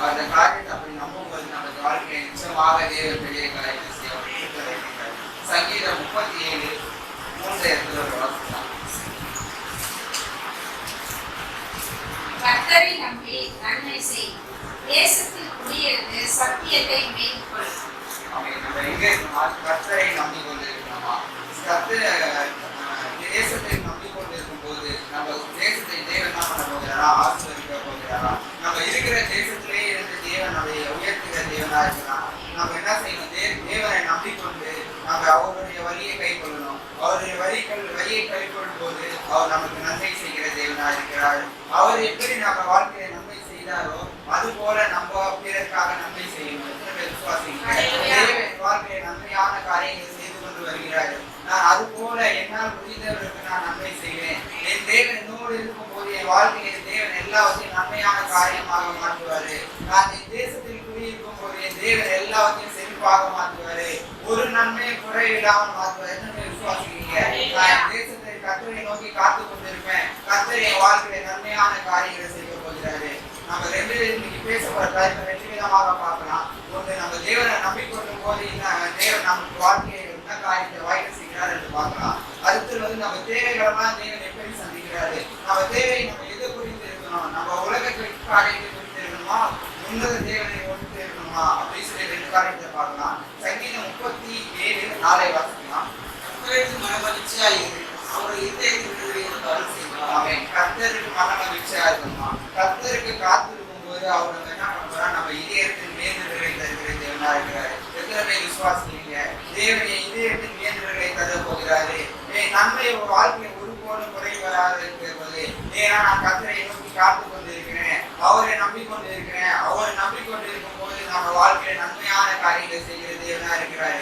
அந்த காரியத்தை அப்படி நம்பும்போது நமது வாழ்க்கையை நிச்சயமாக தேவன் பெரிய காரியத்தை செய்ய. சங்கீதம் 37:3 ஒரு வாசகம். கர்த்தரை நம்பி நன்மை செய், தேசத்தில் குடியிருந்து சத்தியத்தை மேற்கொள். நம்ம எங்க இருக்கணுமா? கர்த்தரை நம்பி கொண்டு இருக்கணுமா? தேசத்தை நம்பி கொண்டு இருக்கும் போது நம்ம தேசத்தை தேவன் என்ன பண்ண போகிறாரா? ஆசீர்வதிக்க போகிறாரா? நம்ம இருக்கிற தேசத்திலேயே இருந்து தேவன் அதை உயர்த்துகிற தேவனா இருக்கிறான். நம்ம என்ன செய்யணும்? தேவனை நம்பிக்கொண்டு நம்ம அவருடைய வழியை கை கொள்ளணும். அவருடைய வழியை கை கொள்ளும் போது அவர் நமக்கு நன்மை செய்கிற தேவனா இருக்கிறார். அவர் எப்படி நம்ம வாழ்க்கையை நன்மை செய்தாரோ அது போல நம்ம பிறருக்காக நன்மை செய்யணும். வாழ்க்கையை நன்மையான காரியங்கள் செய்து கொண்டு வருகிறார்கள். நான் அது போல என்னால் முடிந்தவர்களுக்கு நான் நன்மை செய்வேன். என் தேவன் என்னோடு இருக்கும் போது என் வாழ்க்கையில் தேவன் எல்லாவற்றையும் நன்மையான காரியமாக மாற்றுவாரு. நான் என் தேசத்தில் குடியிருக்கும் போது என் தேவன் எல்லாவற்றையும் செழிப்பாக மாற்றுவாரு. ஒரு நன்மையை குறைவிடாமல் மாற்றுவார். என்ன விசுவாசிக்கிறீங்க? நான் என் தேசத்தை கர்த்தரை நோக்கி காத்து கொண்டிருப்பேன். கர்த்தர் என் வாழ்க்கையில நன்மையான காரியங்களை செய்ய போகிறாரு. நம்ம இன்னைக்கு பேச போற காரியத்தை 2 விதமாக பார்க்கலாம். ஒன்று, நம்ம தேவனை நம்பிக்கொள்ளும் போது தேவன் நமக்கு வாழ்க்கையை என்ன காரியத்தை வாய்க்க செய்கிறார் என்று பார்க்கலாம். அடுத்தது நம்ம தேவைகளெல்லாம் தேவன் எப்படி சந்திக்கிறாரு. நம்ம தேவை நம்ம எது குறித்து இருக்கணும்? நம்ம உலகத்திற்கு காரியத்தை குறித்து இருக்கணுமா? உன்னத தேவனை ஒன்று இருக்கணுமா? அப்படின்னு சொல்லி 2 காரியத்தை பார்க்கலாம். சங்கீதம் 37:4 வாசிக்கலாம். கர்த்தருக்கு மனமகிழ்ச்சியா இருக்கணும். அவர் இதயத்திற்கு அருள் செய்யணும். அவன் கர்த்தருக்கு மனமகிழ்ச்சியா இருக்கணுமா? கர்த்தருக்கு காத்திருக்கும் போது அவர் என்ன பண்ணுறா? நம்ம இதயத்தின் மேன்மைகளை தருகிற தேவனா இருக்கிறாரு. எத்தனை பேர் விசுவாசிக்கிறீங்க? தேவனை இதயத்தின் மேன்மைகளை தர போகிறாரு. நன்மை வாழ்க்கை ஒருபோதும் குறை வராது இருக்கிறது. ஏன்னா நான் கர்த்தரை நோக்கி காத்து கொண்டிருக்கிறேன், அவரை நம்பிக்கொண்டு இருக்கிறேன். அவரை நம்பிக்கொண்டு இருக்கும் போது நம்ம வாழ்க்கையில நன்மையான காரியங்களை செய்கிற தேவனா இருக்கிறாரு.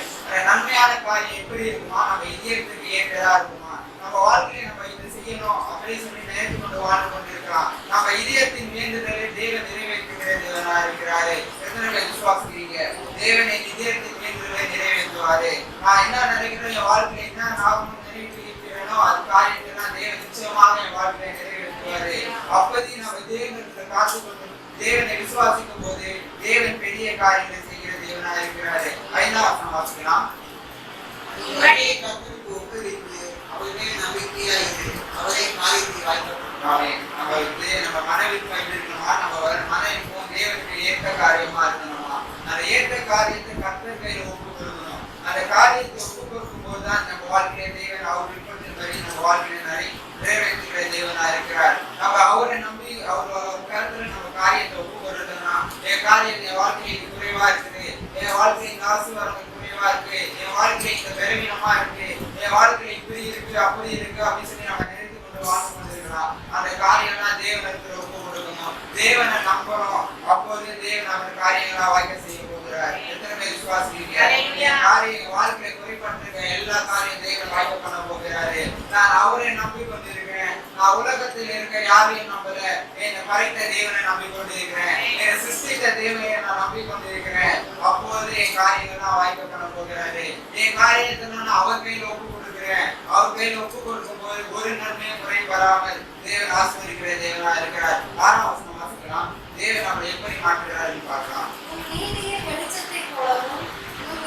நன்மையான காரியம் எப்படி இருக்குமா? நம்ம இதயத்துக்கு ஏற்றதா இருக்குமா? நம்ம வாழ்க்கையை நம்ம இதை செய்யணும் அப்படி சொல்லி நினைத்து கொண்டு வாழ்ந்து கொண்டிருக்கலாம். நம்ம இதயத்தின் வேண்டுதலை தேவன் நிறைவேற்றுகிற தேவனா இருக்கிறாரு. எத்தனை பேர் விசுவாசிக்கிறீங்க? தேவனை இதயத்தின் வேண்டுதலை நிறைவேற்றுவாரு. நான் என்ன நினைக்கிறேன், என் வாழ்க்கையில என்ன நான் நிறைவேற்றிருக்கிறேனோ அது காரியத்தான் தேவன் நிச்சயமாக என் வாழ்க்கையை நிறைவேற்றுவாரு. அப்படி நம்ம தேவனுக்கு காத்து கொண்டு தேவனை விசுவாசிக்கும் போது தேவன் பெரிய காரியங்களை செய்கிற தேவனா இருக்கிறாரு. 5ஆம் வசனம் வாசிக்கலாம். அவருமே நம்பிக்கையா இருக்கு, அவரே காரியத்தை வாய்க்கப்படுறாரு. நம்ம மனைவிக்கு இருக்கணுமா? நம்ம மனைவிக்கும் தேவனுக்கு ஏற்ற காரியமா இருக்கணுமா? அந்த ஏற்ற காரியத்தை கர்த்தர் கையில ஒப்பு கொடுக்கணும். அந்த காரியத்தை ஒப்பு கொடுக்கும் போதுதான் நம்ம வாழ்க்கையில தேவன் அவர் விருப்பத்தின் படி நம்ம வாழ்க்கையில நிறைவேற்றுகிற தேவனா இருக்கிறார். நம்ம அவரை நம்பி அவர் கருத்துல நம்ம காரியத்தை ஒப்பு கொடுக்கணும்னா, என் காரியம் என் வாழ்க்கைக்கு குறைவா இருக்குது, என் வாழ்க்கையின் ஆசீர்வாதம் குறைவா இருக்கு, என் வாழ்க்கை இந்த பலவீனமா இருக்கு, என் வாழ்க்கை இப்படி இருக்கு அப்படி இருக்கு அப்படின்னு சொல்லி நம்ம நினைத்து கொண்டு வாழ்ந்து கொண்டிருக்கலாம். அந்த காரியம்லாம் தேவனுக்கு ஒப்பு கொடுக்கணும். தேவனை நம்பணும். அப்போது தேவன் நம்ம காரியங்களா வாய்க்க செய்ய போகிறார். எத்தனை பேர் விசுவாசிக்கிறீங்க? காரியம் வாழ்க்கையை குறைபட்டிருக்க எல்லா காரியம் தேவன் வாய்க்க பண்ண போகிறாரு. நான் அவரை நம்பி கொண்டிருக்கிறேன். நான் உலகத்தில் இருக்க யாரையும் நம்பல, என்னை படைத்த தேவனை நம்பிக்கொண்டு இருக்கிறேன், என்னை சிருஷ்டித்த தேவனை நான் நம்பிக்கொண்டிருக்கிறேன். அப்போது என் காரியங்கள்லாம் வாய்க்க பண்ண போகிறாரு. என் காரியத்தை நான் அவர் கையில் ஒப்பு கொடுக்கிறேன். அவர் கையில் ஒப்பு கொடுக்கும் போது ஒரு நன்மையும் குறை வராமல் தேவன் ஆசீர்வதிக்கிற தேவனா இருக்கிறார். 6ஆம் வசனம் வாசிக்கலாம். தேவன் நம்மளை எப்படி மாற்றுகிறார் பார்க்கலாம். நீதியை வெளிச்சத்தை போலவும்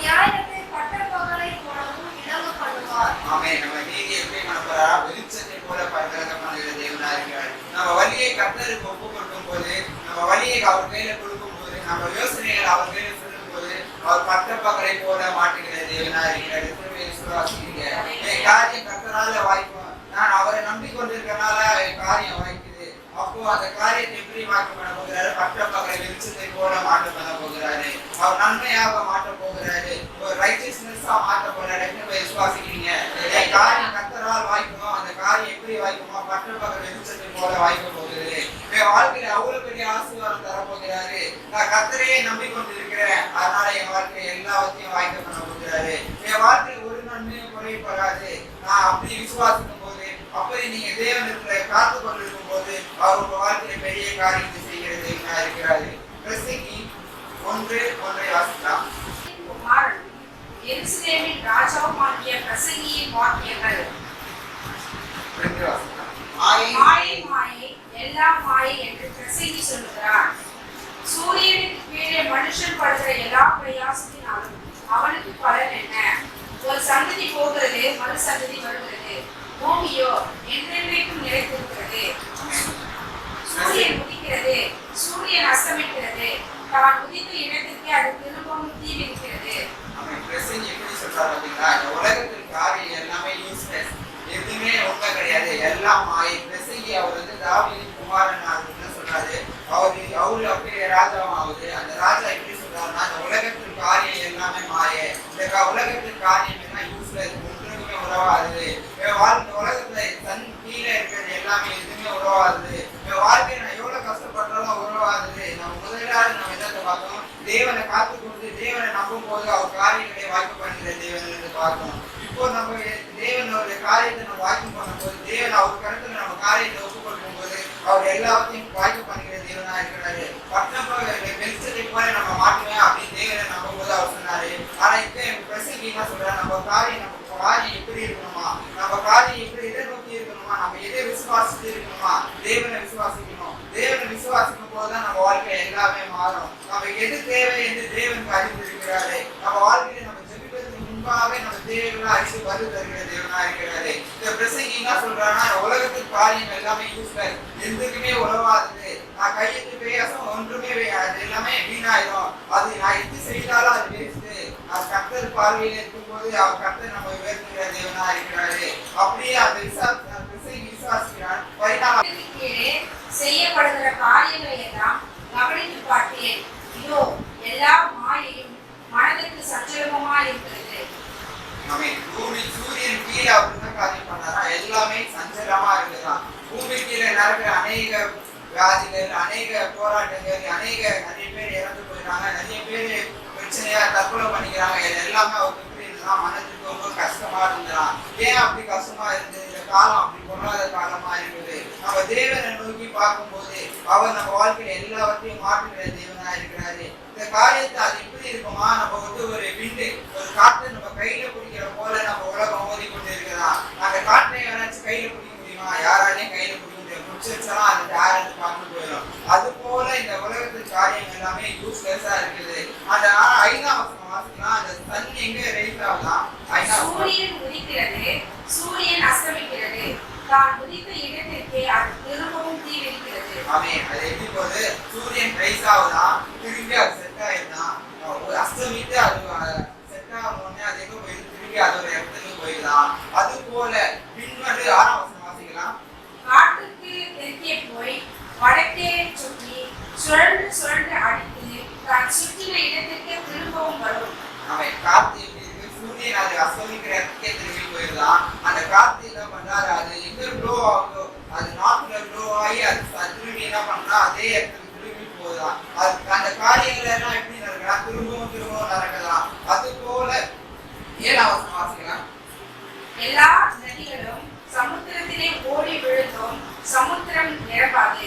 நியாயத்தை பட்டப்பகலை போலவும் விளங்க பண்ணுவார். ஆமென். நம்ம நீதியை எப்படி பண்ண வெளிச்சத்தை போல விளங்க பண்ணுகிற தேவனா இருக்கிறார். நம்ம வழியை கர்த்தருக்கு ஒப்பு கொடுக்கும் போது, நம்ம வழியை அவர் கையில கொடுக்கும் போது, நம்ம யோசனைகள் அவர் கையில சொல்லும் போது அவர் பட்டப்பகலை போல மாற்றுகிற தேவனா இருக்கிறார். என் காரியம் கர்த்தரால வாய்க்கும். நான் அவரை நம்பிக்கொண்டிருக்கிறனால என் காரியம் வாய்க்குது. அப்போ அந்த காரியத்தை எப்படி மாற்ற பண்ண போகிறாரு? பட்டப்பகலை வெளிச்சத்தை போல மாற்ற பண்ண போகிறாரு. அவர் நன்மையாக மாற்ற போகிறாரு. ஒரு ரைச்சியஸ்னஸா மாற்ற போகிறாரு. விசுவாசிக்கிறீங்க? என் காரியம் கர்த்தரால் வாய்க்குமோ அந்த காரியம் எப்படி வாய்க்குமோ பட்டப்பகலை வெளிச்சத்தை போல வாய்க்க போகிறது. என் வாழ்க்கையில அவ்வளவு பெரிய ஆசீர்வாதம் தரப்போகிறாரு. நான் கர்த்தரையே நம்பிக்கொண்டிருக்கிறேன், அதனால என் வாழ்க்கையை எல்லாவற்றையும் வாய்க்க பண்ண போகிறாரு. என் வாழ்க்கையில் ஒரு நன்மையும் குறைபடாது. நான் அப்படி விசுவாசிக்கும் போது, அப்படி நீங்க தேவனிடத்துல காத்து கொண்டிருக்கும் போது அவர் உங்க வாழ்க்கையில பெரிய காரியத்தை செய்கிற தேவனா இருக்கிறாரு. பிரசங்கி 1:1 வாசிக்கலாம். எருசலேமின் ராஜாவாகிய பிரசங்கியின் வாக்கியங்கள். மாயை மாயை எல்லாம் மாயை என்று பிரசங்கி சொல்லுகிறார். சூரியனுக்கு எல்லா பிரயாசத்தினாலும் அவனுக்கு பலன் என்ன? ஒரு சந்ததி போகிறது, மறு சந்ததி வருகிறது, பூமியோ என்றென்றைக்கும் நிலைத்திருக்கிறது. சூரியன் உதிக்கிறது, சூரியன் அஸ்தமிக்கிறது, தான் உதித்த இடத்திற்கு அது திரும்பவும் தீ விதிக்கிறது. உலகத்தில் காரியம் எல்லாமே யூஸ்லெஸ், எதுவுமே உண்மை கிடையாது, எல்லாம் மாயை. பிரசங்கி அவர் வந்து தாவீதின் குமாரன் ஆகுதுன்னு சொல்றாரு. அவரு அப்படியே ராஜாவும் ஆகுது. அந்த ராஜா எப்படி சொல்றாருன்னா, இந்த உலகத்தில் காரியம் எல்லாமே மாயை, இந்த உலகத்தில் காரியம் எல்லாம் யூஸ்லெஸ், ஒன்றுமே உறவாது. வாழ்க்கை உலகத்துல தன் கீழே இருக்கிறது எல்லாமே எதுவுமே உறவாது. வாழ்க்கையை நான் எவ்வளவு கஷ்டப்பட்டாலும் உறவாது. நம்ம முதலாவது நம்ம என்னத்தை பார்த்தோம்? தேவனை காத்து கொடுத்து தேவனை நம்பும் போது அவர் காரியங்களை வாய்ப்பு பண்ணுகிற தேவன் பார்க்கணும். இப்போ நம்ம தேவனுடைய காரியத்தை நம்ம வாய்ப்பு பண்ணும்போது, தேவன் அவர் கருத்துல நம்ம காரியத்தை ஒப்புக்கொள்ளும் போது அவர் எல்லாத்தையும் வாய்ப்பு பண்ணுகிற தேவனா இருக்கிறாரு. பட்டம் வெளிச்சத்தை போல நம்ம மாட்டுவேன் அப்படின்னு தேவனை நம்பும் போது அவர் சொன்னாரு. ஆனா இப்ப பிரசங்கி என்ன சொல்றாரு? நம்ம காரியம் எப்படி இருக்கணுமா, நம்ம காரியம் எப்படி எதிர்நோக்கி இருக்கணுமா, நம்ம எதை விசுவாசித்து இருக்கணுமா? தேவனை விசுவாசிக்கணும். தேவனை விசுவாசிக்கும் போதுதான் நம்ம வாழ்க்கையில எல்லாமே மாறும். நம்ம எது தேவை என்று தேவனுக்கு அறிந்திருக்கிறாரு. நம்ம வாழ்க்கையில நம்ம ஜெபிப்பதற்கு முன்பாகவே நம்ம தேவனை அறிந்து பதில் தருகிற தேவனா இருக்கிறாரு. இந்த பிரசங்கி என்ன சொல்றாங்கன்னா, உலகத்தில் காரியம் எல்லாமே யூஸ்லெஸ், எதுக்குமே உறவாது. நான் கையெழுத்து பேசும் ஒன்றுமே அது எல்லாமே வீணாயிரும். அது நான் எது செய்தாலும் அது வேஸ்ட். அது கர்த்தர் பார்வையில் இருக்கும்போது அவர் கர்த்தர் நம்ம உயர்த்துகிற தேவனா இருக்கிறாரு. அப்படியே அந்த விசுவாசிக்கிறான். கீழே செய்யப்படுகிற காரியங்களை எல்லாம் கவனித்து பார்த்தேன். இதோ எல்லா மாயையும் மனதுக்கு சஞ்சலமா இருக்கிறது. பூமி சூரியன் கீழே அப்படிதான் காரியம் பண்ணாரா, எல்லாமே சஞ்சலமா இருக்குதான். பூமி கீழே நடக்கிற அநேக வியாதிகள், அநேக போராட்டங்கள், நிறைய பேர் இறந்து போயிடுறாங்க, நிறைய பேர் பிரச்சனையா தற்கொலை பண்ணிக்கிறாங்க. எல்லாமே அவருக்கு எப்படி இருந்தான்? மனதுக்கு ரொம்ப கஷ்டமா இருந்தான். ஏன் அப்படி கஷ்டமா இருந்தது? இந்த காலம் அப்படி பொருளாத காலமா இருக்குது. நம்ம தேவனை நோக்கி பார்க்கும்போது அவர் நம்ம வாழ்க்கையில எல்லாவற்றையும் மாற்றுகிற தேவனா இருக்கிறாரு. இந்த காரியத்தை அது எப்படி இருக்குமா? நம்ம வந்து ஒரு விண்டு, ஒரு காற்றை நம்ம கையில பிடிக்கிற போல நம்ம உலகம் ஓதி கொண்டு இருக்கிறான். அந்த காற்றை யாராச்சும் கையில பிடிக்க முடியுமா? யாராலையும் கையில பிடிக்க முடியும். பிடிச்சிருச்சா அது யாராவது பார்த்து போயிடும். அது போல இந்த உலகத்தின் காரியம் எல்லாமே யூஸ்லெஸ்ஸா இருக்குது. அந்த 5ஆம் வசனம் வாசிக்கலாம். அந்த தண்ணி எங்க ரைஸ் ஆகலாம்? சூரியன் உதிக்கிறது, சூரியன் அஸ்தமிக்கிறது, தான் உதித்த இடத்திற்கு அது திரும்பவும் தீ விதிக்கிறது. ஆமென். அது எப்படி போகுது? சூரியன் ரைஸ் ஆகுதான், திரும்பி அது செட் ஆயிடுதான், அஸ்தமித்து அது செட் ஆகணும்னே அது எங்க போயிடுது? திரும்பி அது ஒரு இடத்துக்கு போயிடலாம். அது போல பின்வரு 6ஆம் வசனம் வாசிக்கலாம். காற்றுக்கு தெற்கே போய் வடக்கே சுற்றி சுழன்று சுழன்று அடித்து தான் சுற்றின இடத்திற்கு திரும்பவும் வரும். அவன் காத்து எப்படி இருக்கு? சூரியன் அது அஸ்தமிக்கிற இடத்துக்கே திரும்பி போயிடலாம். அந்த காத்து என்ன பண்றாரு? அது எங்க ப்ளோ ஆகுதோ அது நார்த்ல ப்ளோ ஆகி அது திரும்பி என்ன பண்றா? அதே இடத்துக்கு திரும்பி போகுதான். அது அந்த காரியங்கள் எல்லாம் எப்படி நடக்கலாம்? திரும்பவும் நடக்கலாம். அது போல 7ஆம் வசனம் வாசிக்கலாம். எல்லா நதிகளும் சமுத்திரத்திலே ஓடி விழுந்தும் சமுத்திரம் நிரப்பாது.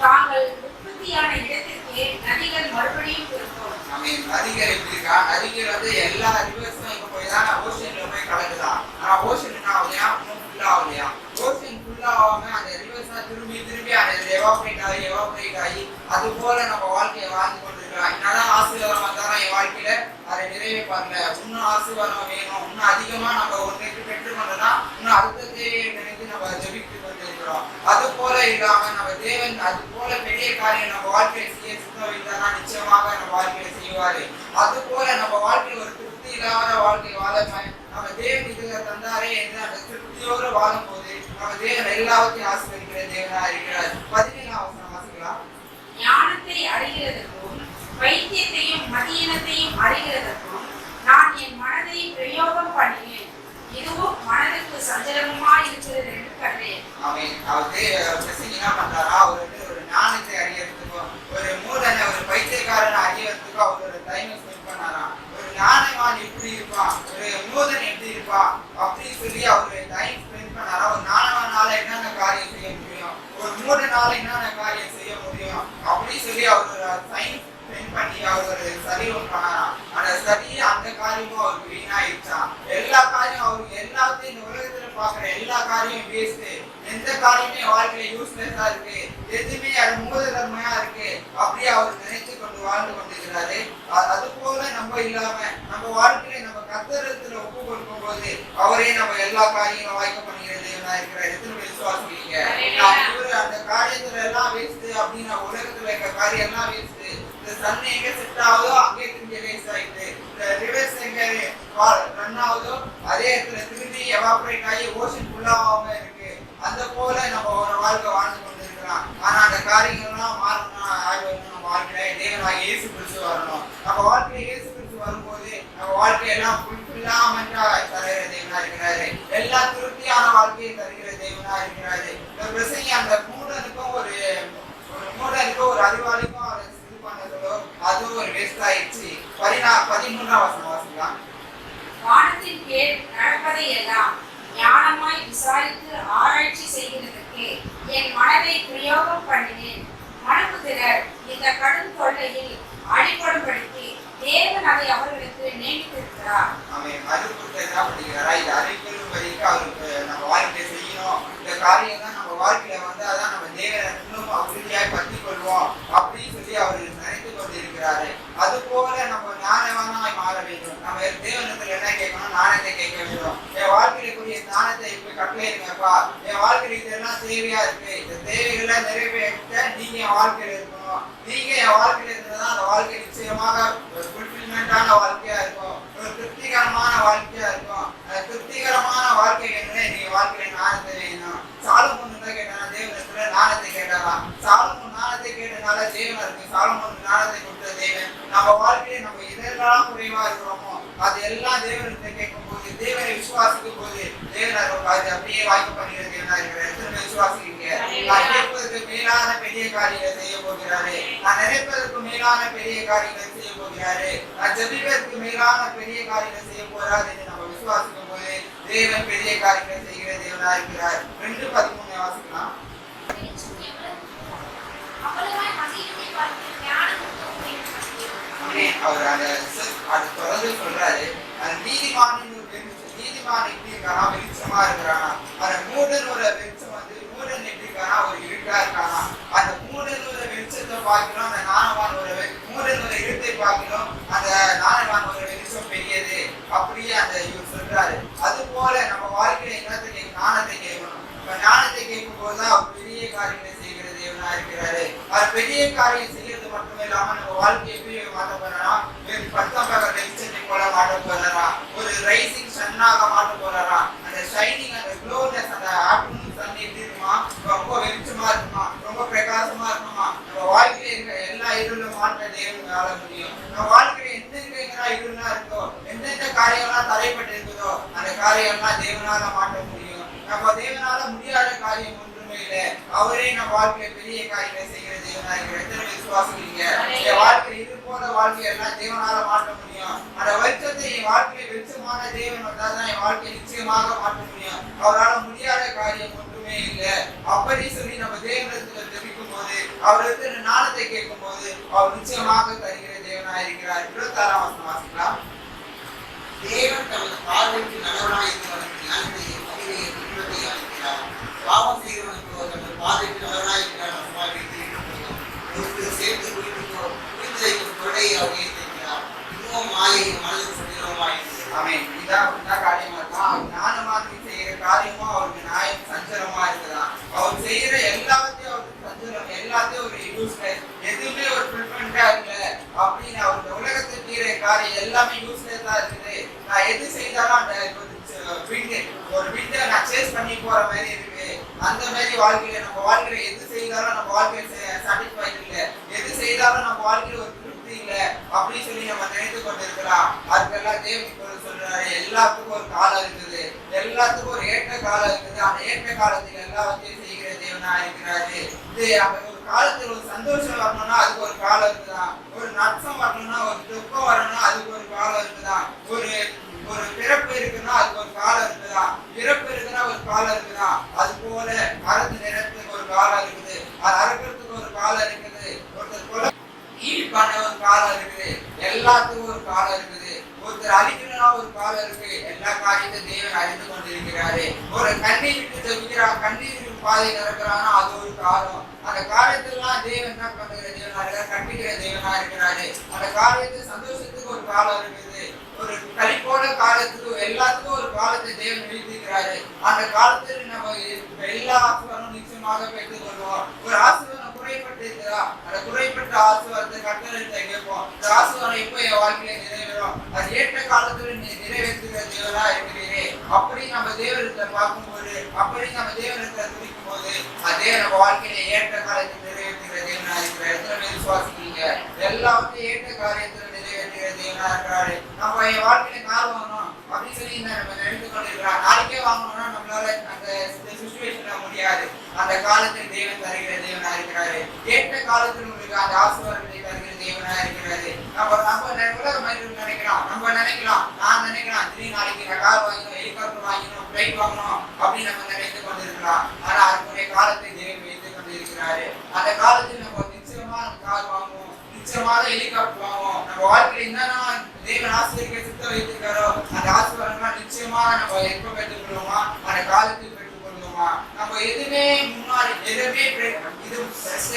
தாங்கள் உற்பத்தியான இடத்திற்கு நதிகள் மறுபடியும் திரும்பும். நதிகள் எப்படி இருக்கா? நதிகள் வந்து எல்லா ரிவர்ஸும் இங்க போய் தான் ஓஷன்ல போய் கலக்குதான். ஆனா ஓஷன் என்ன ஆகலையா? இன்னும் ஃபுல்லா ஆகலையா? ஓஷன் ஃபுல்லா ஆகாம அந்த ரிவர்ஸ் திரும்பி அந்த எவாபரேட் ஆகி அது போல நம்ம வாழ்க்கையை வாழ்ந்து கொண்டிருக்கிறோம். என்னதான் ஆசீர்வாதம் வந்தாலும் என் வாழ்க்கையில அதை நிறைவே பண்ணல. இன்னும் ஆசீர்வாதம் வேணும், இன்னும் அதிகமா நம்ம ஒன்றைக்கு பெற்றுக்கொண்டோம்னா இன்னும் அடுத்த தேவையை நினைத்து நம்ம ஜெபித்து கொண்டிருக்கிறோம். அது போல இல்லாம நம்ம தேவன் அது போல பெரிய காரியம் நம்ம வாழ்க்கையை செய்ய சுத்த வைத்தானா நிச்சயமாக நம்ம வாழ்க்கையை செய்வாரு. அது போல நம்ம வாழ்க்கையில் ஒரு திருப்தி இல்லாத வாழ்க்கை வாழாம நம்ம தேவன் இதுல தந்தாரே என்று அந்த திருப்தியோடு வாழும் போது நம்ம தேவன் எல்லாத்தையும் ஆசீர்வதிக்கிற தேவனா இருக்கிறார். 17ஆம் வசனம் வாசிக்கலாம். ஞானத்தை அறிகிறதற்கும் வைத்தியத்தையும் மதியினத்தையும் அறிகிறதற்கும் நான் என் மனதை பிரயோகம் பண்ணினேன். இதுவும் மனதுக்கு சஞ்சலமா இருக்கிறது என்று கண்டேன். ஆமென். அவர் பிரசங்கி என்ன பண்றாரா? ஒரு ஞானத்தை அறியறதுக்கும் ஒரு மூடனை ஒரு பைத்தியக்காரனை அறியறதுக்கும் அவர் ஒரு டைம் ஸ்பெண்ட் பண்ணாராம். ஒரு ஞானவான் எப்படி இருப்பான், ஒரு மூதன் எப்படி இருப்பான் அப்படின்னு சொல்லி அவரு டைம் ஸ்பெண்ட் பண்ணாரா. ஒரு ஞானவானால என்னென்ன காரியம் செய்ய முடியும், ஒரு மூடனால என்னென்ன காரியம் செய்ய முடியும் அப்படின்னு சொல்லி அவர் ஒரு டைம் ஸ்பெண்ட் பண்ணி அவர் ஒரு சரீரம் பண்ணாராம். அந்த சரி அந்த காரியமும் அவருக்கு வீணாயிடுச்சான். எல்லா காரியம் அவருக்கு எல்லாத்தையும் இந்த உலகத்துல பாக்குற எல்லா காரியம் வேஸ்ட். எந்த காரியமே வாழ்க்கையில யூஸ்லெஸ்ஸா இருக்கு, எதுவுமே அது மூல தன்மையா இருக்கு அப்படியே அவர் நினைத்து கொண்டு கொண்டு வாழ்ந்து கொண்டிருக்கிறாரு. அது போல நம்ம இல்லாம நம்ம வாழ்க்கையில நம்ம கர்த்தரிடத்துல ஒப்பு கொடுக்கும் போது அவரே நம்ம எல்லா காரியங்களும் வாய்க்க பண்ணுகிற தேவனா இருக்கிறார். எத்தனை பேர் விசுவாசிக்கிறீங்க? அந்த காரியத்துல எல்லாம் வேஸ்ட் அப்படின்னா உலகத்துல இருக்க காரியம் எல்லாம் வேஸ்ட். இந்த சன் எங்க செட் ஆகுதோ அங்கே திரும்பி வேஸ்ட் ஆயிடுது. இந்த ரிவர்ஸ் எங்க ரன் ஆகுதோ அதே இடத்துல திரும்பி எவாபரேட் ஆகி ஓஷன் ஃபுல்லாகாம இருக்கு. அந்த போல நம்ம ஒரு வாழ்க்கை வாழ்ந்து கொண்டு இருக்கிறோம். ஆனா அந்த காரியங்கள்லாம் மாறணும் ஆகணும். நம்ம வாழ்க்கையில தேவனாக இயேசு கிறிஸ்து வரணும். நம்ம வாழ்க்கையில இயேசு கிறிஸ்து வரும்போது நம்ம வாழ்க்கையெல்லாம் ஃபுல்லாமெண்டா தருகிற தேவனா இருக்கிறாரு. எல்லா திருப்தியான வாழ்க்கையை தருகிற தேவனா இருக்கிறாரு. இந்த பிரசங்க அந்த மூடனுக்கும் ஒரு அறிவாளிக்கும் அதை இது பண்ணதோ அதுவும் ஒரு வேஸ்ட் ஆயிடுச்சு. 13ஆம் வசனம் வாசிக்கலாம். வானத்தின் கீழ் நடப்பதை எல்லாம் ஞானமாய் விசாரித்து ஆராய்ச்சி செய்கிறதற்கு என் மனதை பிரயோகம் பண்ணினேன். மனுபுத்திரர் இந்த கடும் தொல்லையில் அடிபடும்படிக்கு தேவன் அதை அவர்களுக்கு நியமித்திருக்கிறார். ஆமென். மனுபுத்திரர் என்ன பண்ணுகிறாரா? இது அறிவிக்கும்படிக்கு அவருக்கு நம்ம வாழ்க்கையை செய்யணும். இந்த காரியம் தான் நம்ம வாழ்க்கையில வந்து அதான் நம்ம தேவனை இன்னும் உறுதியாய் பற்றிக் கொள்வோம் அப்படின்னு சொல்லி அவர் நினைத்து கொண்டிருக்கிறாரு. அது போல நம்ம ஞானவானாய் மாற வேண்டும். நம்ம தேவனத்தில் என்ன கேட்கணும்? ஞானத்தை கேட்க வேண்டும். என் வாழ்க்கையிலுக்குரிய ஞானத்தை இப்ப கட்டளைப்பா, என் வாழ்க்கையில இதெல்லாம் தேவையா இருக்கு. இந்த தேவைகளை நிறைவேற்ற நீங்க என் வாழ்க்கையில இருக்கணும். நீங்க என் வாழ்க்கையில இருந்ததுதான் அந்த வாழ்க்கை நிச்சயமாக ஒரு ஃபுல்ஃபில்மெண்டான வாழ்க்கையா இருக்கும். ஒரு திருப்திகரமான வாழ்க்கையா இருக்கும். திருப்திகரமான வாழ்க்கை வேணும்னா நீங்க வாழ்க்கையில ஞானத்தை வேணும். சாலமோன் தான் கேட்டானா? தேவனத்துல ஞானத்தை கேட்டாராம். சாலமோன் ஞானத்தை கேட்டனால தேவன் இருக்கு. சாலமோன் ஞானத்தை கொடுத்த தேவன் நம்ம வாழ்க்கையில நம்ம இதெல்லாம் குறைவா இருக்கிறோமோ அது எல்லாம் தேவனத்தை கேட்கும் போது தேவனை விசுவாசிக்கும் போது தேவன் அது அப்படியே வாய்ப்பு பண்ணுகிற தேவனா இருக்கிறார். எத்தனை விசுவாசிக்கிறீங்க? நான் கேட்பதற்கு மேலான பெரிய காரியங்களை செய்ய போகிறாரு. நான் நினைப்பதற்கு மேலான பெரிய காரியங்களை செய்ய போகிறாரு. நான் ஜெபிப்பதற்கு மேலான பெரிய காரியங்களை செய்ய போறாரு என்று நம்ம விசுவாசிக்கும் போது தேவன் பெரிய காரியங்களை செய்கிற தேவனா இருக்கிறார். 2:13 வாசிக்கலாம். அவர் அது தொடர்ந்து சொல்றாரு. நீதிமான் எப்படி இருக்கானா? வெளிச்சமா இருக்கிறானா? அந்த மூடன் ஒரு வெளிச்சம் வந்து மூடன் எப்படி இருக்கானா? ஒரு இருட்டா இருக்கானா? அந்த மூடன் ஒரு வெளிச்சத்தை பார்க்கிறோம். அந்த நாணவான் ஒரு மூடன் ஒரு இருட்டை பார்க்கிறோம். அந்த நாணவான் ஒரு வெளிச்சம் பெரியது அப்படியே அந்த இவர் சொல்றாரு. அது போல நம்ம வாழ்க்கையில என்னத்தை ஞானத்தை கேட்கணும். ஞானத்தை கேட்கும் போதுதான் அவர் பெரிய காரியங்களை செய்கிற தேவனா இருக்கிறாரு. அவர் பெரிய காரியம் செய்யறது மட்டுமே இல்லாம நம்ம வாழ்க்கையை எப்படி மாற்ற போறா? 10 வெளிச்சத்தை போல மாற்ற போறா. ஒரு ரைசிங் சன்னாக மாற்ற போறா. அந்த ஷைனிங் அந்த க்ளோனஸ் அந்த ஆஃப்டர்நூன் சன் எப்படி இருக்குமா? ரொம்ப வெளிச்சமா இருக்குமா? ரொம்ப பிரகாசமா இருக்குமா? நம்ம வாழ்க்கையில இருக்க எல்லா இருளும் மாற்ற தேவன் ஆள முடியும். நம்ம வாழ்க்கையில எந்தெந்த இருளா இருக்கோ எந்தெந்த காரியம்லாம் தடைப்பட்டு இருக்குதோ அந்த காரியம்லாம் தேவனால மாற்ற முடியும். நம்ம தேவனால முடியாத காரியம் ஒன்றுமே இல்லை. அவரே நம்ம வாழ்க்கையில பெரிய காரியங்களை செய்கிற தேவனா இருக்கிற. எத்தனை விசுவாசிக்கிறீங்க? என் வாழ்க்கையில இது போல வாழ்க்கையெல்லாம் தேவனால மாற்ற முடியும். அந்த வெளிச்சத்தை என் வாழ்க்கையில வெளிச்சமான தேவன் வந்தாதான் என் வாழ்க்கையை நிச்சயமாக மாற்ற முடியும். அவரால் முடியாத காரியம் ஒன்றுமே இல்லை. அப்படி சொல்லி நம்ம தேவனத்துல ஜெபிக்கும் போது அவருக்கு ஞானத்தை கேட்கும் போது அவர் நிச்சயமாக தருகிற தேவனா இருக்கிறார். 26ஆம் வசனம் வாசிக்கலாம். தேவன் தமது பார்வைக்கு நல்லவனாய் இருக்கிறவனுக்கு ஞானத்தையும் அறிவையும் துன்பத்தை அளிக்கிறார். பாவம் செய்கிறவனுக்கு தமது பார்வைக்கு நல்லவனாய் இருக்கிறார். சேர்த்து குறிப்பிட்டோ குறித்து கொடையை அவர் ஏற்றிருக்கிறார். இன்னும் மாயையும் மனதில் சொல்லிடுவோமாய். ஆமென். இதான் காரியமா இருக்கான். ஞானமாக்கி செய்கிற காரியமும் அவருக்கு நியாயம் சஞ்சலமா இருக்குதான். அவர் செய்யற எல்லாத்தையும் அவருக்கு சஞ்சலம், எல்லாத்தையும் ஒரு யூஸ்லெஸ், எதுவுமே ஒரு ப்ரிஃபரண்டா இல்லை அப்படின்னு அவருடைய உலகத்தை தீர காரியம் எல்லாமே யூஸ்லெஸ்ஸா இருக்குது. நான் எது செய்தாலும் அந்த ஒரு விண்டை நான் சேஸ் பண்ணி போற மாதிரி இருக்கு. அந்த மாதிரி வாழ்க்கையில நம்ம வாழ்க்கையில எது செய்தாலும் நம்ம வாழ்க்கையில சாட்டிஸ்ஃபைட் இல்லை. எது செய்தாலும் நம்ம வாழ்க்கையில ஒரு திருப்தி இல்லை அப்படின்னு சொல்லி நம்ம நினைத்து கொண்டு இருக்கலாம். அதுக்கெல்லாம் தேவன் சொல்றாரு, எல்லாத்துக்கும் ஒரு காலம் இருக்குது. எல்லாத்துக்கும் ஒரு ஏற்ற காலம் இருக்குது. அந்த ஏற்ற காலத்தில் எல்லாத்தையும் செய்கிற தேவனா இருக்கிறாரு. இது ஒரு காலத்தில் ஒரு சந்தோஷம் வரணும்னா அதுக்கு ஒரு காலம் இருக்குதான். ஒரு நஷ்டம் வரணும்னா ஒரு துக்கம் வரணும்னா அதுக்கு ஒரு காலம் இருக்குதான். ஒரு பிறப்பு இருக்குன்னா அதுக்கு ஒரு காலம் இருக்குதா? பிறப்பு இருக்குன்னா ஒரு காலம் இருக்குதா? அது போல மரத்து நிறத்துக்கு ஒரு காலம் இருக்குது. அது அறுக்கிறதுக்கு ஒரு காலம் இருக்குது. ஒருத்தர் கொலை பண்ண ஒரு காலம் இருக்குது. எல்லாத்துக்கும் ஒரு காலம் இருக்குது. ஒருத்தர் அழிக்கணும்னா ஒரு காலம் இருக்கு. எல்லா காரியத்தையும் தேவன் அறிந்து கொண்டிருக்கிறாரு. ஒரு கண்ணீர் விட்டு ஜெபிக்கிறான், கண்ணீர் பாதை நடக்கிறான்னா அது ஒரு காலம். அந்த காலத்திலாம் தேவன் என்ன பண்ணுகிற தேவனா தேவனா இருக்காரு, கற்பிக்கிற தேவனா இருக்கிறாரு. அந்த காரியத்தை சந்தோஷத்துக்கு ஒரு காலம் இருக்குது, ஒரு கழிப்போட காலத்துக்கு எல்லாத்துக்கும் ஒரு காலத்தை தேவன் வைத்திருக்கிறாரு. அந்த காலத்தில் நம்ம எல்லா ஆசீர்வாதமும் நிச்சயமாக பெற்றுக் கொள்வோம். ஒரு ஆசீர்வாதம் குறைபட்டு இருக்கிறா, அந்த குறைபட்ட ஆசீர்வாதத்தை கர்த்தரிடத்தை கேட்போம். இந்த ஆசீர்வாதம் இப்போ என் வாழ்க்கையில நிறைவேறும், அது ஏற்ற காலத்தில் நிறைவேற்றுகிற தேவனா இருக்கிறீரே. அப்படி நம்ம தேவனத்தை பார்க்கும்போது, அப்படி நம்ம தேவனத்தை துதிக்கும் போது, அதே நம்ம வாழ்க்கையில ஏற்ற காலத்தில் நிறைவேற்றுகிற தேவனா இருக்கிறார். எத்தனை பேர் விசுவாசிக்கிறீங்க? எல்லாத்தையும் ஏற்ற காரியத்தில் நிறைவேற்றுகிற தேவனா இருக்கிறாரு. நம்ம என் வாழ்க்கையில கார் வாங்கணும் அப்படின்னு சொல்லி நம்ம நினைத்து கொண்டிருக்கிறோம். நாளைக்கே வாங்கணும்னா நம்மளால அந்த சிச்சுவேஷன்ல முடியாது. அந்த காலத்தில் தேவன் தருகிற தேவனா இருக்கிறாரு. ஏற்ற காலத்தில் உங்களுக்கு அந்த ஆசீர்வாதத்தை தருகிற தேவனா இருக்கிறாரு. நம்ம உலக மனிதர்கள் நினைக்கிறோம், நான் நினைக்கிறேன் திடீர்னு நாளைக்கு நான் கார் வாங்கணும், ஹெலிகாப்டர் வாங்கணும், பிளைட் வாங்கணும் அப்படின்னு நம்ம நினைத்து கொண்டிருக்கலாம். ஆனா அதுக்குரிய காலத்தை தேவன் வைத்துக் கொண்டிருக்கிறாரு. அந்த காலத்தில் நம்ம நிச்சயமா கார் வாங்குவோம், நிச்சயமாக ஹெலிகாப்டர் வாங்குவோம். நம்ம வாழ்க்கையில என்னன்னா தேவன் ஆசீர்வதிக்க சித்தம் வைத்திருக்காரோ அந்த ஆசீர்வாதம் நிச்சயமா நம்ம எப்ப பெற்றுக் கொள்வோமா? அந்த காலத்தில் பெற்றுக் கொள்வோமா? நம்ம எதுவுமே முன்னாடி எதுவுமே இது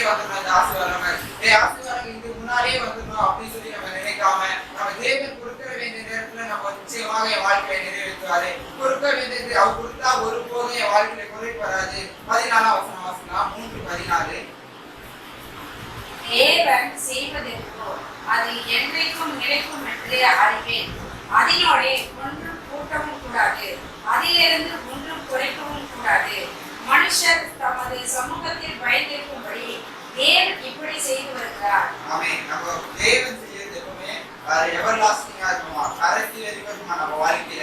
வந்துடும், அந்த ஆசீர்வாதம் இது முன்னாடியே வந்துடும் அப்படின்னு சொல்லி நம்ம நினைக்காம, நம்ம தேவன் கொடுக்க வேண்டிய நேரத்துல நம்ம நிச்சயமாக என் வாழ்க்கையை நிறைவேற்றுவாரு. கொடுக்க வேண்டியது அவர் கொடுத்தா ஒருபோதும் என் வாழ்க்கையில குறைப்படாது. 14ஆம் வசனம் வாசிக்கலாம், 3:14. தேவன் செய்வதென்றோ அது என்றைக்கும் நிலைக்கும் என்று அறிவேன். அதனோடே ஒன்றும் கூட்டவும் கூடாது, அதிலிருந்து ஒன்றும் குறைக்கவும் கூடாது. மனுஷர் தமது சமூகத்தில் பயந்திருக்கும்படி தேவன் இப்படி செய்து வருகிறார். ஆமென். நம்ம தேவன் செய்யறது எப்பவுமே எவர்லாஸ்டிங்கா இருக்குமா, கடைசி வரைக்கும் நம்ம வாழ்க்கையில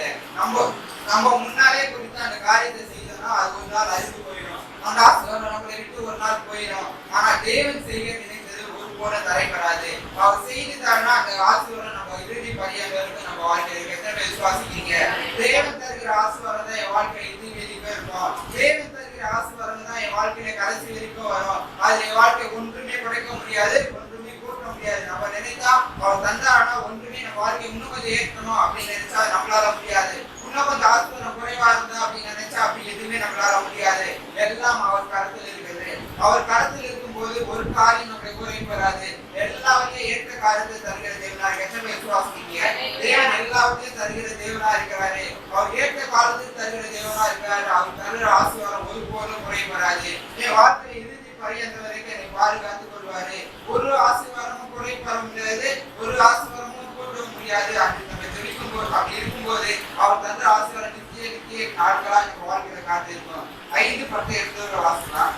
நம்ம முன்னாலே குறித்த அந்த காரியத்தை செய்தோம்னா அது ஒரு நாள் அழிந்து போயிடும், அந்த ஆசீர்வாதம் நம்மளை விட்டு ஒரு நாள் போயிடும். ஆனா தேவன் செய்ய நினைத்தது ஒரு போல தரைப்படாது. அவர் செய்துட்டாருன்னா அந்த ஆசீர்வாதம் நம்ம இறுதி பரியந்தம் நம்ம வாழ்க்கையில எத்தனை பேர் விசுவாசிக்கிறீங்க? தேவன் தருகிற ஆசீர்வாதம் தான் என் வாழ்க்கை இறுதி வரைக்கும் இருக்கும். தேவன் தருகிற ஆசீர்வாதம் தான் என் வாழ்க்கையில கடைசி வரைக்கும் வரும். அது என் வாழ்க்கை ஒன்றுமே குறைக்க முடியாது, ஒன்றுமே கூட்ட முடியாது. நம்ம நினைத்தா அவர் தந்தாருன்னா ஒன்றுமே நம்ம வாழ்க்கை இன்னும் கொஞ்சம் ஏற்கணும் அப்படின்னு நினைச்சா நம்மளால முடியாது. இன்னும் கொஞ்சம் ஆசீர்வாதம் குறைவா இருந்தா அப்படின்னு நினைச்சா அப்படி எதுவுமே நம்மளால முடியாது. எல்லாம் அவர் கருத்தில் இருக்கிறது. அவர் கருத்தில் இருக்கும்போது ஒரு காரியம் நம்மளை குறைப்படாது. எல்லாவற்றையும் ஏற்ற காரியத்தை தருகிற தேவனா எத்தனை விசுவாசிங்க? தேவன் எல்லாவற்றையும் தருகிற தேவனா இருக்கிறாரு. அவர் ஏற்ற காலத்தில் தருகிற தேவனா இருக்கிறாரு. அவர் தருகிற ஆசீர்வாதம் ஒருபோதும் குறைப்படாது. என் வாழ்க்கை இறுதி பரியந்த வரைக்கும் என்னை பாதுகாத்துக் கொள்வாரு. ஒரு ஆசீர்வாதமும் குறைப்பட முடியாது, ஒரு ஆசீர்வாதமும் கூட்ட முடியாது. அப்படி நம்ம ஜெபிக்கும் போது, அப்படி இருக்கும்போது அவர் தந்த ஆசீர்வாதம் நித்திய நாட்களா எங்க வாழ்க்கையில காத்திருக்கும். 5:10 எடுத்து வாசிக்கலாம்.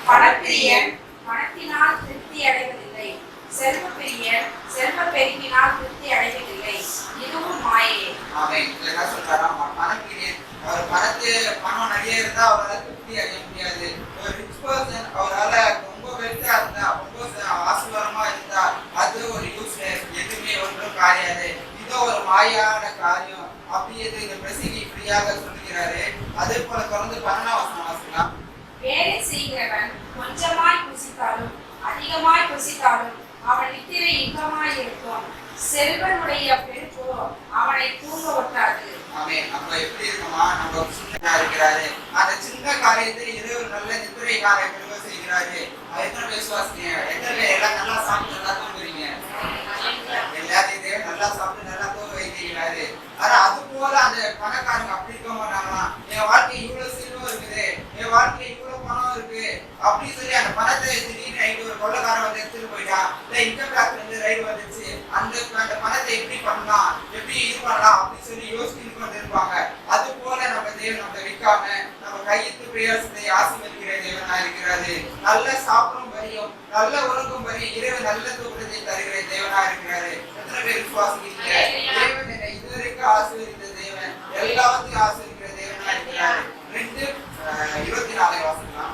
பணப்பிரியன் பணத்தினால் திருப்தி அடைவதில்லை, செல்வ பிரியன் செல்வ பெருக்கினால் திருப்தி அடைவதில்லை, இதுவும் மாயே. ஆமென். என்ன சொல்றாரா? பணப்பிரியன் அவர் பணம் நிறைய இருந்தா அவரால் திருப்தி அடைய முடியாது. ஒரு ரிச் பர்சன் அவரால் ரொம்ப வெல்த்தா இருந்தா, ரொம்ப ஆசீர்வாதமா இருந்தா அது ஒரு யூஸ்லெஸ், எதுவுமே ஒன்றும் காரியாது. இதோ ஒரு மாயான காரியம் அப்படியே இந்த பிரசங்கி இப்படியாக சொல்லுகிறாரு. அதே போல தொடர்ந்து 12ஆம் வசனம் வாசிக்கலாம். வேலை செய்கிறவன் கொஞ்சமாய் புசித்தாலும் அதிகமாய் புசித்தாலும் அவன் நித்திரை இன்பமாய் இருக்கும். செல்வனுடைய பெருக்கோ அவனை தூங்க ஒட்டாது. ஆமென். நம்ம எப்படி இருக்கோமா? நம்ம சின்னதா இருக்கிறாரு. அந்த சின்ன காரியத்தை இரவு நல்ல நித்திரை காரியங்களை செய்கிறாரு. எத்தனை விசுவாசிங்க? எத்தனை எல்லாம் நல்லா சாப்பிட்டு நல்லா தூங்குறீங்க? எல்லாத்தையும் நல்லா சாப்பிட்டு நல்லா தூங்க வைக்கிறாரு. ஆனா அது போல அந்த பணக்காரங்க அப்படி இருக்க மாட்டாங்களாம். என் வாழ்க்கை இவ்வளவு செல்வம் இருக்குது, என் வாழ்க்கை இவ்வளவு பணம் இருக்கு அப்படின்னு சொல்லி அந்த பணத்தை திடீர்னு நைட்டு ஒரு கொள்ளைக்காரன் வந்து எடுத்துட்டு போயிட்டான், இல்ல இன்கம் டாக்ஸ் வந்து ரைடு வந்துச்சு, அந்த பணத்தை எப்படி பண்ணலாம், எப்படி இது பண்ணலாம் அப்படின்னு சொல்லி யோசிச்சு கொண்டு இருப்பாங்க. அது போல நம்ம தேவன் நம்ம விற்காம நம்ம கையெழுத்து பிரயோசனத்தை ஆசீர்வதிக்கிற தேவனா இருக்கிறாரு. நல்ல சாப்பிடும் வரையும் நல்ல உறங்கும் வரையும் இரவு நல்ல தூக்கத்தை தருகிற தேவனா இருக்கிறாரு. எத்தனை பேர் விசுவாசிக்கிறீங்க? தேவன் என்னை இதுவரைக்கும் ஆசீர்வதித்த தேவன், எல்லாத்தையும் ஆசீர்வதிக்கிற தேவனா இருக்கிறாரு. 2:24 வாசிக்கலாம்.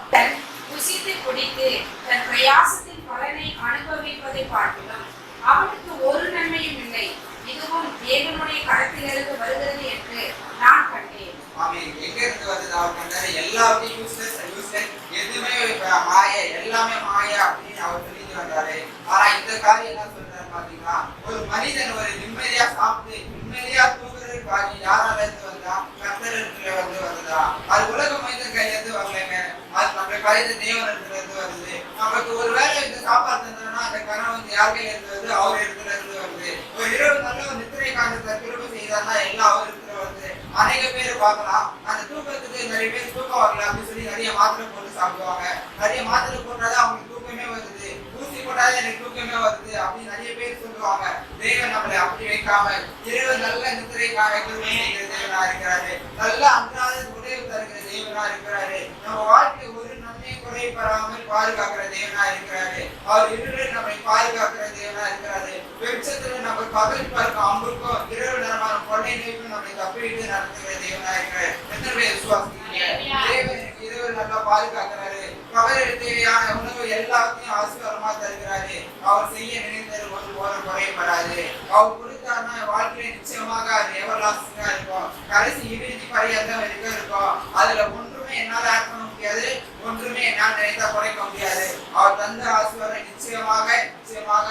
புசித்து குடித்து தன் பிரயாசத்தின் பலனை அனுபவிப்பதை பார்க்கலாம் அவனுக்கு ஒரு நன்மையும் இல்லை, இதுவும் தேவனுடைய கரத்திலிருந்து வருகிறது என்று நான் கண்டேன். ஆமென். எங்க இருந்து வருது? அவர் கண்டாரு எல்லாத்தையும் யூஸ்லெஸ், எதுவுமே மாய, எல்லாமே மாயா அப்படின்னு அவர் சொல்லிட்டு வந்தாரு. ஆனா இந்த காரியம் என்ன சொல்றாரு பாத்தீங்களா? ஒரு மனிதன் ஒரு நிம்மதியா சாப்பிட்டு நிம்மதியா தூங்குறது காரியம் யாரால இருந்து வந்தா? கர்த்தரிடத்துல வந்து வருதா? அது உலக மனிதன் கையிலிருந்து வரலைங்க. அது நம்ம கையில தேவ யார் கையில இருந்து வருது? அவர் இடத்துல இருந்து வருது. ஒரு இரவு நல்ல ஒரு நித்திரை காலத்தை கிருபை செய்தார்னா எல்லாம் அவர் இடத்துல வருது. அநேக பேர் பார்க்கலாம், அந்த தூக்கத்துக்கு நிறைய பேர் தூக்கம் வரல அப்படின்னு சொல்லி நிறைய மாத்திரை போட்டு சாப்பிடுவாங்க. நிறைய மாத்திரை போட்டாதான் அவங்களுக்கு தூக்கமே வருது, ஊசி போட்டாதான் எனக்கு தூக்கமே வருது அப்படின்னு நிறைய பேர் சொல்லுவாங்க. தேவன் நம்மளை அப்படி வைக்காம இரவு நல்ல நித்திரைக்காக கிருபை செய்கிற தேவனா இருக்கிறாரு. நல்ல அன்றாட உதவி தருகிற தேவனா இருக்கிறாரு. நம்ம வாழ்க்கை ஒரு நன்மை குறை பெறாமல் பாதுகாக்கிற தேவனா இருக்கிறாரு. அவர் இருளில் நம்மை பாதுகாக்கிற தேவனா இருக்கிறாரு. வெளிச்சத்துல நம்ம பகல் பார்க்க அம்புக்கும் இரவு நேரமான கொள்ளை நோய்க்கும் நம்மை தப்பிட்டு நடத்துகிற தேவனா இருக்கிறார். எத்தனை பேர் விசுவாசிக்கிறீங்க? தேவன் இரவு நல்லா பாதுகாக்கிறாரு. கவலை தேவையான உணவு எல்லாத்தையும் ஆசீர்வாதமா தருகிறாரு. அவர் செய்ய நினைத்தது ஒன்று போல குறையப்படாது. அவர் கொடுத்தாருன்னா வாழ்க்கையில நிச்சயமாக அது எவர்லாஸ்டிங்கா இருக்கும். கடைசி இறுதி பரியந்தம் வரைக்கும் இருக்கும். அதுல ஒன்றுமே என்னால ஆட் பண்ண முடியாது, ஒன்றுமே என்னால் நினைத்தா குறைக்க முடியாது. அவர் தந்த ஆசீர்வாதம் நிச்சயமாக நிச்சயமாக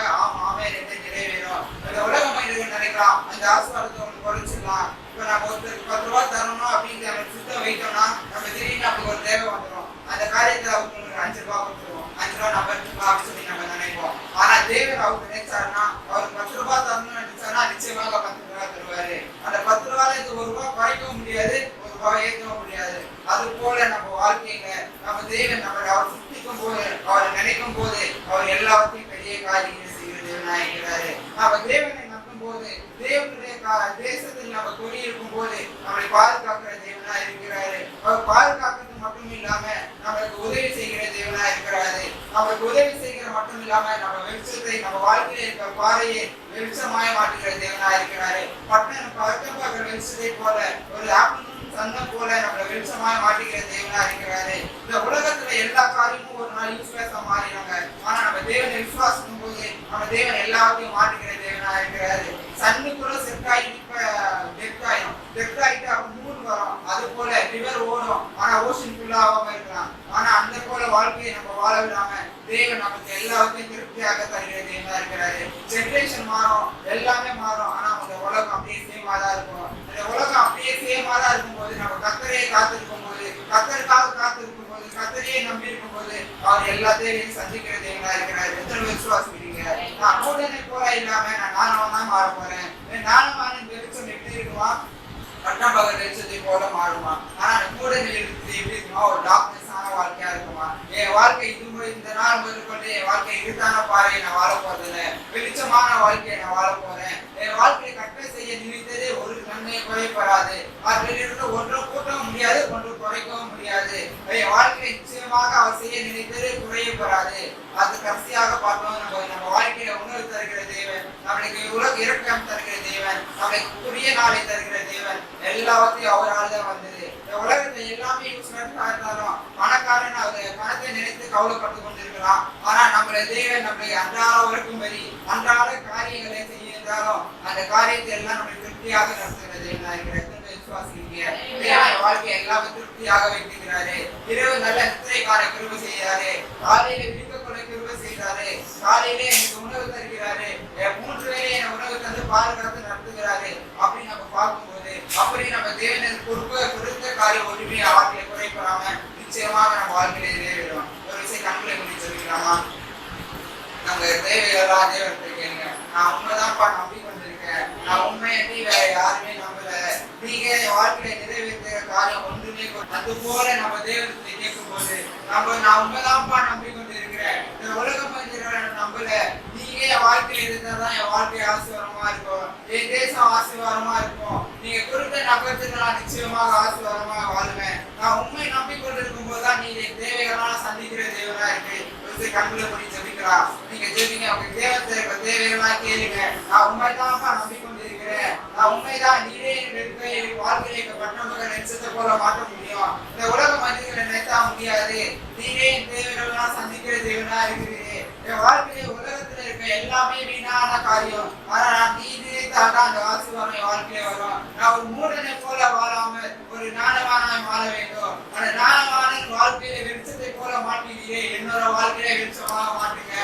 ஆமே என்று நிறைவேறும். இந்த உலக மனிதர்கள் நினைக்கலாம் அந்த ஆசீர்வாதத்தை ஒன்று குறைச்சிடலாம். இப்ப நம்ம ஒருத்தருக்கு 10 ரூபாய் தரணும் அப்படின்னு நம்ம சித்தம் வைத்தோம்னா நம்ம திடீர்னு நமக்கு ஒரு தேவை வந்துடும். அந்த காரியத்தை அவங்களுக்கு 5 ரூபாய் கொடுத்துருவோம். 5 ரூபாய் நம்ம எடுத்துக்கலாம் அப்படின்னு சொல்லி நம்ம நினைப்போம். ஆனா தேவர் அவர் நினைச்சாருன்னா அவருக்கு 10 ரூபாய் தரணும்னு நினைச்சாருன்னா நிச்சயமாக 10 ரூபாய் தருவாரு. அந்த 10 ரூபாயில இருந்து 1 ரூபாய் குறைக்கவும் முடியாது, 1 ரூபாய் ஏற்றவும் முடியாது. அது போல நம்ம வாழ்க்கையில நம்ம தேவன் நம்மளை அவர் சிந்திக்கும் போது, அவரை நினைக்கும் போது அவர் எல்லாத்தையும் பெரிய காரியங்களை செய்கிற தேவனா இருக்கிறாரு. நம்ம தேவனை நம்பும் போது, தேவனுடைய தேசத்தில் நம்ம குடியிருக்கும் போது நம்மளை பாதுகாக்கிற தேவனா இருக்கிறாரு. அவர் பாதுகாக்கிறது மட்டும் இல்லாம நம்மளுக்கு உதவி செய்கிற தேவனா இருக்கிறாரு. நம்மளுக்கு உதவி செய்கிற மட்டும் இல்லாம நம்ம வெளிச்சத்தை, நம்ம வாழ்க்கையில இருக்கிற பாறையை வெளிச்சமாய மாற்றுகிற தேவனா இருக்கிறாரு. பட்டம் பார்க்கிற வெளிச்சத்தை போல, ஒரு ஆப்பிள் சன்னம் போல நம்மளை வெளிச்சமாய மாற்றுகிற தேவனா இருக்கிறாரு. இந்த உலகத்துல எல்லா காரியமும் ஒரு நாள் யூஸ்லெஸ்ஸா மாறினாங்க. ஆனா நம்ம தேவனை விசுவாசிக்கும் போது நம்ம தேவன் எல்லாத்தையும் மாற்றுகிற தேவனா இருக்கிறாரு. சன்னு கூட செக்காயிட்டு டெக்காயிட்டு அப்ப மூணு வரும். அது போல ரிவர் ஓடும், ஆனா ஓஷன் ஃபுல்லா ஆகாம இருக்கலாம். ஆனா அந்த போல வாழ்க்கையை நம்ம வாழ விடாம தேவன் நமக்கு எல்லாத்தையும் திருப்தியாக தருகிற தேவனா இருக்கிறாரு. ஜெனரேஷன் மாறும், எல்லாமே மாறும், ஆனா அந்த உலகம் அப்படியே சேமா தான் இருக்கும். அந்த உலகம் அப்படியே சேமா தான் இருக்கும்போது நம்ம கர்த்தரையே காத்திருக்கும் போது, கர்த்தருக்காக காத்திருக்கும் போது, கர்த்தரையே நம்பி இருக்கும் போது அவர் எல்லாத்தையும் சந்திக்கிற தேவனா இருக்கிறாரு. எத்தனை விசுவாசிக்கிறீங்க? நான் கூடனை போல இல்லாம நான் நானும் தான் மாற போறேன். நானுமான வெளிச்சம் எப்படி இருக்குமா? பட்டம் பகல் வெளிச்சத்தை போல மாறுமா? ஆனா கூட எப்படி இருக்குமா? ஒரு டார்க்னஸான வாழ்க்கையா இருக்குமா? என் வாழ்க்கை இந்த நாள் முதற்கொண்டு என் வாழ்க்கை இருட்டான பாறையை நான் வாழ போறதில்லை, வெளிச்சமான வாழ்க்கையை நான் வாழ போறேன். என் வாழ்க்கையை கட்டளை செய்ய நினைத்தது ஒரு நன்மையை குறைப்படாது. அதிலிருந்து ஒன்றும் கூட்டவும் முடியாது, ஒன்றும் குறைக்கவும் முடியாது. என் வாழ்க்கையை நிச்சயமாக அவர் செய்ய நினைத்தது குறையப்படாது. அது கடைசியாக பார்த்தோம், நம்ம வாழ்க்கையில உணவு தருகிற தேவன், நம்மளுக்கு உலக இரக்கம் தருகிற தேவன், நம்மளுக்கு புதிய நாளை தருகிற தேவன், எல்லாத்தையும் அவரால் தான் வந்தது. இந்த உலகத்தை எல்லாமே யூஸ்ஃபுல்லா இருந்தாலும் பணக்காரன் அவர் பணத்தை நினைத்து கவலைப்பட்டு கொண்டிருக்கலாம். ஆனா நம்மள தேவன் நம்மளை அன்றாட இருக்கும்படி அன்றாட காரியங்களை செய்ய இருந்தாலும் அந்த காரியத்தை எல்லாம் நம்மளை திருப்தியாக நடத்துகிறது. வாழ்க்கை எல்லாமே திருப்தியாக வைக்கிறாரு. இரவு நல்ல நித்திரைக்கான கிருபை செய்கிறாரு. காலையில விழிக்கொள்ள கிருபை செய்கிறாரு. காலையிலே எனக்கு உணவு தருகிறாரு. 3 வேளை என உணவு தந்து பாதுகாத்து நடத்துகிறாரு. அப்படி நம்ம பார்க்கும்போது அப்படி நம்ம தேவனுக்கு கொடுத்த காரியம் ஒன்றுமே வாழ்க்கையை குறைப்படாம நிச்சயமாக நம்ம வாழ்க்கையில நிறைவேறும். ஒரு விஷயம் கண்களை முடிச்சு சொல்லிக்கலாமா? நம்ம தேவையெல்லாம் தேவத்தை கேளுங்க. நான் உண்மைதான்ப்பா நம்பி கொண்டிருக்கேன், நான் உண்மையை வேற யாருமே நம்பல, நீங்க என் வாழ்க்கையில நிறைவேற்ற காரியம் ஒன்றுமே. அது போல நம்ம தேவத்தை கேட்கும் போது நான் உண்மைதான்ப்பா நம்பி கொண்டு இருக்கிறேன், இந்த உலகம் நம்பல, நீங்க என் வாழ்க்கையில இருந்தாதான் என் வாழ்க்கை ஆசீர்வாதமா இருக்கும், என் தேசம் ஆசீர்வாதமா இருக்கும், நீங்க குறித்த நகரத்துக்கு நான் நிச்சயமாக ஆசீர்வாதமா வாழ்வேன். நான் உண்மை நம்பிக்கொண்டிருக்கும் போதுதான் நீங்க தேவைகளான சந்திக்கிற தேவனா இருக்கு. கண்களை பண்ணி ஜெபிக்கலாம். நீங்க ஜெபிங்க, உங்க தேவைகளாக கேளுங்க. நான் உண்மைதான்ப்பா நம்பிக்கொண்டிருக்கிறேன், நான் உண்மைதான், நீரே வாழ்க்கையை பட்டமகள் நெச்சத்தை போல மாற்ற முடியும், இந்த உலக மனிதர்களை நினைத்தா முடியாது, நீரே என் தேவைகள்லாம் சந்திக்கிற தேவனா இருக்கிறீரே. என் வாழ்க்கையில உலகத்துல இருக்க எல்லாமே வீணான காரியம், ஆனா நான் நீ நினைத்தாதான் அந்த ஆசீர்வாதம் என் வாழ்க்கையில வரும். நான் ஒரு மூடனை போல வாழாமல் ஒரு ஞானவானாய் வாழ வேண்டும். அந்த ஞானமான வாழ்க்கையில வெளிச்சத்தை போல மாட்டீங்களே, என்னோட வாழ்க்கையில வெளிச்சமாக மாட்டுங்க.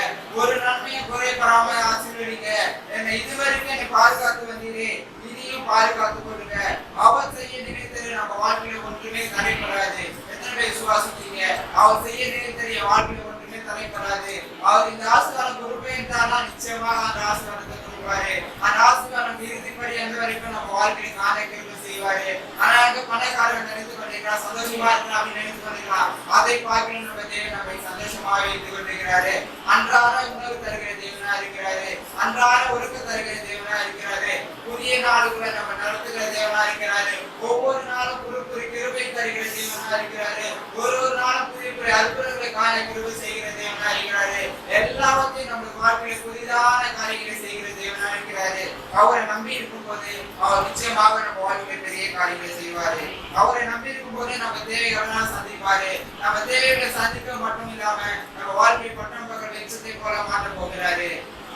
ஒரு நன்மையை குறைபடாம ஆசீர்வதிங்க. என்னை இதுவரைக்கும் என்னை பாதுகாத்து வந்தீரே, இனியும் பாதுகாத்து கொள்ளுங்க. அவர் செய்ய நினைத்தது நம்ம வாழ்க்கையில ஒன்றுமே தடைப்படாது. எத்தனை பேர் விசுவாசிச்சீங்க? அவர் செய்ய நினைத்தது என் வாழ்க்கையில ஒன்றுமே தடைப்படாது. அவர் இந்த ஆசீர்வாதம் கொடுப்பே நிறைவேற்றாலும் நிச்சயமாக அந்த ஆசீர்வாதத்தை கொடுப்பாரு. அந்த ஆசீர்வாதம் இறுதிப்படி எந்த வரைக்கும் நம்ம வாழ்க்கையை காண செய்வாரு. ஆனா பணக்காரன் நினைத்து கொண்டிருக்கிறார், சந்தோஷமா இருக்கிறார் அப்படின்னு நினைத்து கொண்டிருக்கிறார். அதை பார்க்கணும் நம்ம தேவன் நம்மை சந்தோஷமாக வைத்துக் கொண்டிருக்கிறாரு. அன்றாட உணவு தருகிற தேவனா இருக்கிறாரு. அன்றாட ஒழுக்க தருகிற தேவனா இருக்கிறாரு. புதிய நாளுக்குள்ள நம்ம நடத்துகிற தேவனா இருக்கிறாரு. ஒவ்வொரு நாளும் புது கிருபை தருகிற தேவனா இருக்கிறாரு. ஒரு நாளும் புதிய புதிய அற்புதங்களை காண கிருபை செய்கிற தேவனா இருக்கிறாரு. எல்லாவற்றையும் நம்ம வாழ்க்கையில புதிதான காரியங்களை செய்கிற தேவனா இருக்கிறாரு. அவரை நம்பி இருக்கும் போது அவர் நிச்சயமாக நம்ம வாழ்க்கையில பெரிய காரியங்களை செய்வாரு. அவரை நம்பி இருக்கும் போது நம்ம தேவைகளை சந்திப்பாரு. நம்ம தேவைகளை சந்திக்க மட்டும் இல்லாம நம்ம வாழ்க்கை பட்டம் பக்கம் வெளிச்சத்தை போல மாற்ற போகிறாரு.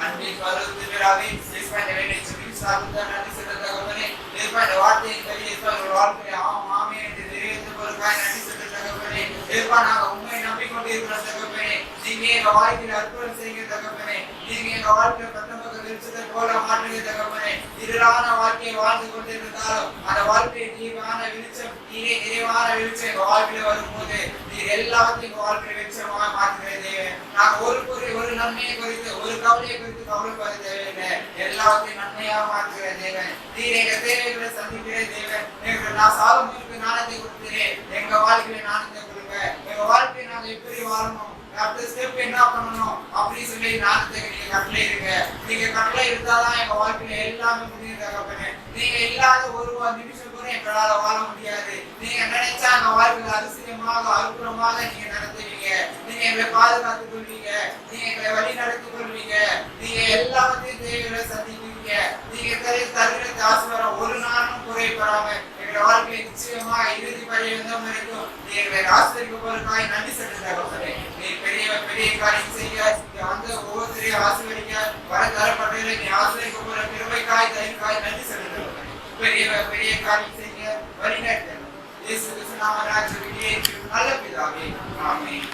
அன்பின் வருவதற்காகவே இந்த வேலை சொல்லி சாப்பிட்டு நன்றி செலுத்த தகவலே இந்த வார்த்தையை வெளியே வாழ்க்கை ஆமே என்று நிறைவேற்றுவதற்காக நன்றி செலுத்த தகவலே நாங்கள் உண்மை நம்பிக்கொண்டு இருக்கிற தகவலே நீங்க எங்க வாழ்க்கையில் அற்புதம் செய்கிற தகவலே நீங்க எங்க வாழ்க்கையில பட்டம் பக்கம் வெளிச்சத்தை போல மாற்றுகிற தகவலே இருளான வாழ்க்கையை வாழ்ந்து கொண்டிருந்தாலும் அந்த வாழ்க்கையை நீவான வெளிச்சம் நீரே நிறைவான வெளிச்சம் எங்க வாழ்க்கையில வரும்போது நீர் எல்லாத்தையும் எங்க வாழ்க்கையில வெளிச்சமாக மாற்றுகிற தேவன். நாங்கள் ஒரு நன்மையை குறித்து ஒரு கவலையை குறித்து கவலைப்பட தேவையில்லை. எல்லாத்தையும் நன்மையாக மாற்றுகிற தேவன். நீர் எங்க தேவைகளை சந்திக்கிற தேவன். நான் சாலமோனுக்கு ஞானத்தை கொடுக்கிறேன், எங்க வாழ்க்கையில ஞானத்தை கொடுங்க. எங்க வாழ்க்கையை நாங்க எப்படி வாழணும், அடுத்த ஸ்டெப் என்ன பண்ணணும் அப்படின்னு சொல்லி ஞானத்தை நீங்க கட்டளை இருங்க. நீங்க கட்டளை இருந்தாதான் எங்க வாழ்க்கையில எல்லாமே முடியுது தகப்பனே. நீங்க இல்லாத ஒரு நிமிஷம் கூட எங்களால வாழ முடியாது. நீங்க நினைச்சா எங்க வாழ்க்கையில அதிசயமாக அற்புதமாக நீங்க நடத்துவீங்க. நீங்க எங்களை பாதுகாத்துக் கொள்வீங்க. நீங்க எங்களை வழி நடத்திக் கொள்வீங்க. நீங்க எல்லாத்தையும் தேவைகளை சந்திப்பீங்க. நீங்க தருகிற ஆசீர்வாதம் ஒரு நாளும் குறைபடாம எங்களை வாழ்க்கையை நிச்சயமா இறுதி பரியந்தம் வரைக்கும் நீ எங்களை ஆசீர்வதிக்க போறதுக்காக நன்றி செலுத்துகிறேன். நீ பெரிய காரியம் செய்ய வந்து ஒவ்வொருத்தரையும் ஆசீர்வதிக்க வர தரப்பட்டதை நீ ஆசீர்வதிக்க போற கிருபைக்காய் தயவுக்காய் நன்றி செலுத்துகிறேன். பெரிய காரியம் செய்ய வழிநடத்த இயேசு கிறிஸ்து நாமத்தில் நல்ல பிதாவே ஆமென்.